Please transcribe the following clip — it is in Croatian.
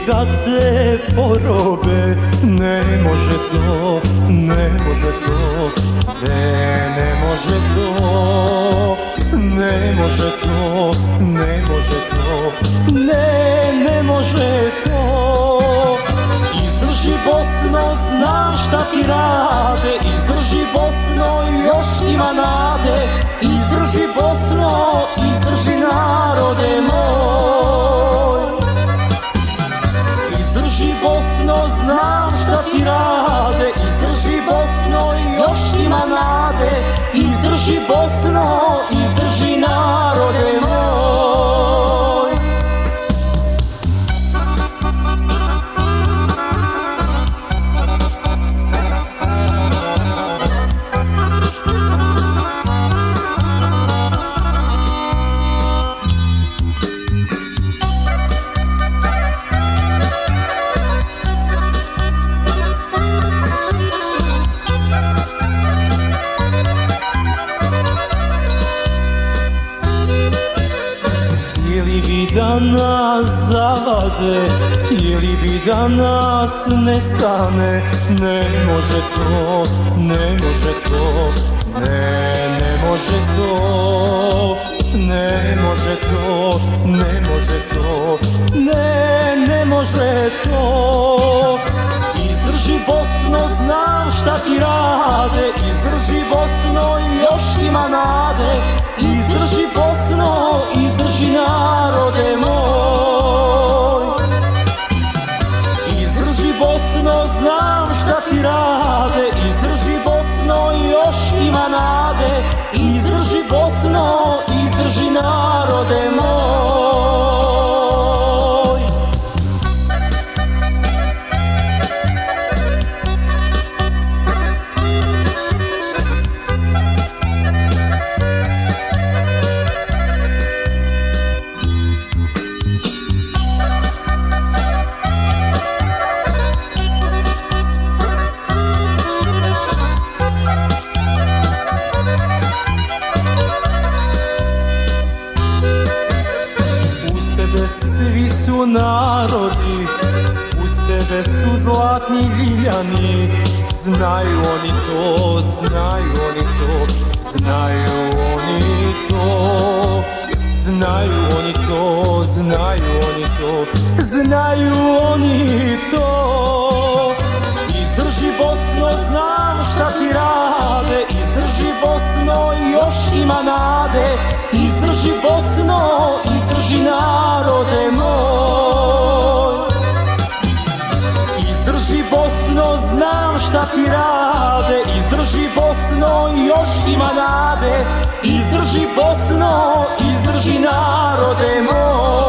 da te porobe. Ne može to, ne može to, ne može to, ne može to, ne može to, ne može to. Izdrži Bosno, znam šta ti rade, izdrži Bosno, još ima nade. Izdrži Bosno, izdrži narode moj. Izdrži Bosno, znam šta ti rade, izdrži Bosno, još ima nade. Izdrži Bosno, izdrži narode moj. Htjeli bi da nas zavade, htjeli bi da nas nestane. Ne može to, ne može to, ne može to, ne može to, ne može to, ne može to. Izdrži Bosno, znam šta ti rade, izdrži Bosno, još ima nade. Izdrži Bosno, izdrži narode moj. Izdrži Bosno, znam šta ti rade, izdrži Bosno, još ima nade. Izdrži Bosno, izdrži narode moj. Svi su narodi, uz tebe su zlatni Ljiljani. Znaju oni to, znaju oni to, znaju oni to, znaju oni to, znaju oni to, znaju oni to. Izdrži Bosno, znam šta ti rade, izdrži Bosno, još ima nade. Izdrži Bosno, izdrži narode moj. Izdrži Bosno, znam šta ti rade, izdrži Bosno, još ima nade. Izdrži Bosno, izdrži narode moj.